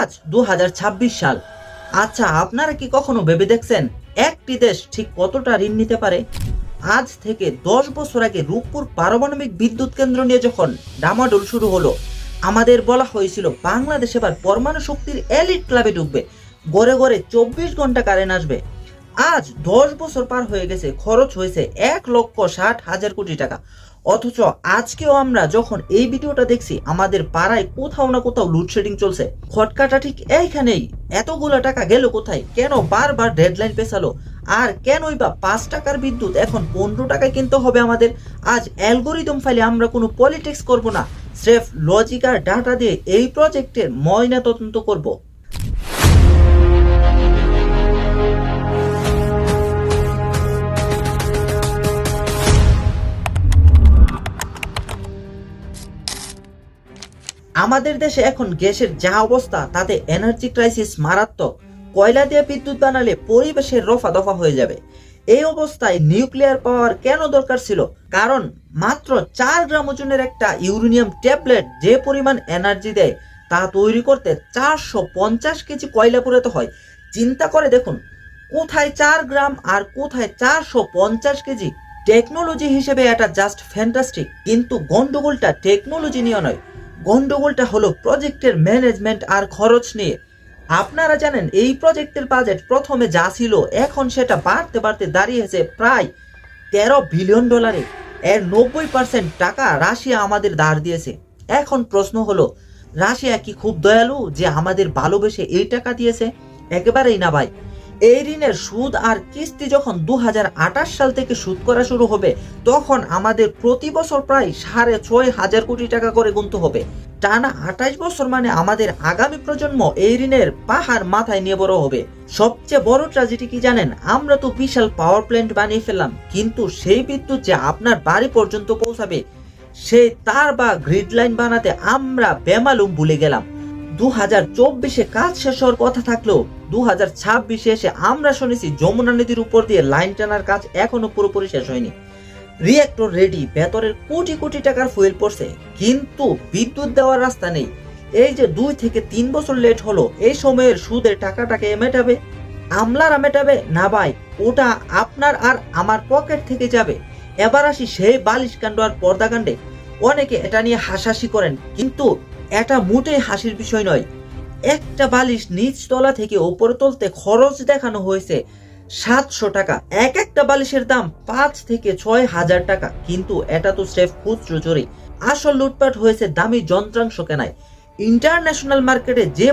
আজ 2026 সাল। আচ্ছা, আপনারা কি কখনো ভেবে দেখছেন একটি দেশ ঠিক কতটা ঋণ নিতে পারে? আজ থেকে 10 বছর আগে রূপপুর পারমাণবিক বিদ্যুৎ কেন্দ্র নিয়ে যখন ডামাডোল শুরু হলো, আমাদের বলা হয়েছিল বাংলাদেশ এবার পরমাণু শক্তির এলিট ক্লাবে ঢুকবে, গড়ে গড়ে 24 ঘন্টা কারেন্ট আসবে। আজ 10 বছর পার হয়ে গেছে, খরচ হয়েছে 1,60,000 কোটি টাকা। অথচ আজকেও আমরা যখন এই ভিডিওটা দেখছি, আমাদের পাড়ায় কোথাও না কোথাও লোডশেডিং চলছে। খটকাটা ঠিক এইখানেই, এতগুলো টাকা গেল কোথায়? কেন বারবার ডেডলাইন পেছালো? আর কেনই বা 5 টাকার বিদ্যুৎ এখন 15 টাকায় কিনতে হবে আমাদের? আজ অ্যালগোরিদম ফাইলে আমরা কোনো পলিটিক্স করব না, স্রেফ লজিক আর ডাটা দিয়ে এই প্রজেক্টের ময়না তদন্ত করব। আমাদের দেশে এখন গ্যাসের যা অবস্থা, তাতে এনার্জি ক্রাইসিস মারাত্মক। কয়লা দিয়ে বিদ্যুৎ বানালে পরিবেশের রফা দফা হয়ে যাবে। এই অবস্থায় নিউক্লিয়ার পাওয়ার কেন দরকার ছিল? কারণ মাত্র 4 গ্রাম ওজনের একটা ইউরেনিয়াম ট্যাবলেট যে পরিমাণ এনার্জি দেয়, তা তৈরি করতে 450 কেজি কয়লা পোড়াতে হয়। চিন্তা করে দেখুন, কোথায় 4 গ্রাম আর কোথায় 450 কেজি। টেকনোলজি হিসেবে এটা জাস্ট ফ্যান্টাস্টিক, কিন্তু গন্ডগোলটা টেকনোলজি নিয়ে নয়, গন্ডগোলটা হলো প্রজেক্টের ম্যানেজমেন্ট আর খরচ নিয়ে। আপনারা জানেন এই প্রজেক্টের বাজেট প্রথমে যা ছিল, এখন সেটা বাড়তে বাড়তে দাঁড়িয়েছে প্রায় $13 বিলিয়ন। এর 90% টাকা রাশিয়া আমাদের ধার দিয়েছে। এখন প্রশ্ন হলো, রাশিয়া কি খুব দয়ালু যে আমাদের ভালোবেসে এই টাকা দিয়েছে? একেবারেই না ভাই। এই ঋণের সুদ আর কিস্তি যখন 2028 সাল থেকে সুদ করা শুরু হবে, তখন আমাদের প্রতি বছর প্রায় 6,500 কোটি টাকা করে গুনতে হবে। টানা 28 বছর, মানে আমাদের আগামী প্রজন্ম এই ঋণের পাহাড় মাথায় নিয়ে বড় হবে। সবচেয়ে বড় ট্র্যাজেডি কি জানেন? আমরা তো বিশাল পাওয়ার প্ল্যান্ট বানিয়ে ফেললাম, কিন্তু সেই বিদ্যুৎ যে আপনার বাড়ি পর্যন্ত পৌঁছাবে, সেই তার বা গ্রিড লাইন বানাতে আমরা বেমালুম ভুলে গেলাম। 2024-এ কাজ শেষ হওয়ার কথা থাকলেও 2026-এ এসে আমরা শুনেছি যমুনা নদীর উপর দিয়ে লাইন টানার কাজ এখনো পুরোপুরি শেষ হয়নি। রিয়েক্টর রেডি, ভেতরের কোটি কোটি টাকার ফুয়েল পড়ছে, কিন্তু বিদ্যুৎ দেওয়ার রাস্তা নেই। এই যে 2 থেকে 3 বছর লেট হলো, এই সময়ের সুদের টাকাটাকে মেটাবে? আমলারা মেটাবে না ভাই, ওটা আপনার আর আমার পকেট থেকে যাবে। এবার আসি সেই বালিশ কাণ্ড আর পর্দা কাণ্ডে। অনেকে এটা নিয়ে হাসাহাসি করেন, কিন্তু এটা মোটেই হাসির বিষয় নয়। একটা বালিশ নিচ তলা থেকে ওপরে তুলতে খরচ দেখানো হয়েছে 700 টাকা। একটা বালিশের দাম 5 থেকে 6,000 টাকা, কিন্তু এটা তো স্রেফ খুচরো চুরি। আসল লুটপাট হয়েছে দামি যন্ত্রাংশ কেনায়। ইন্টারন্যাশনাল মার্কেটে যে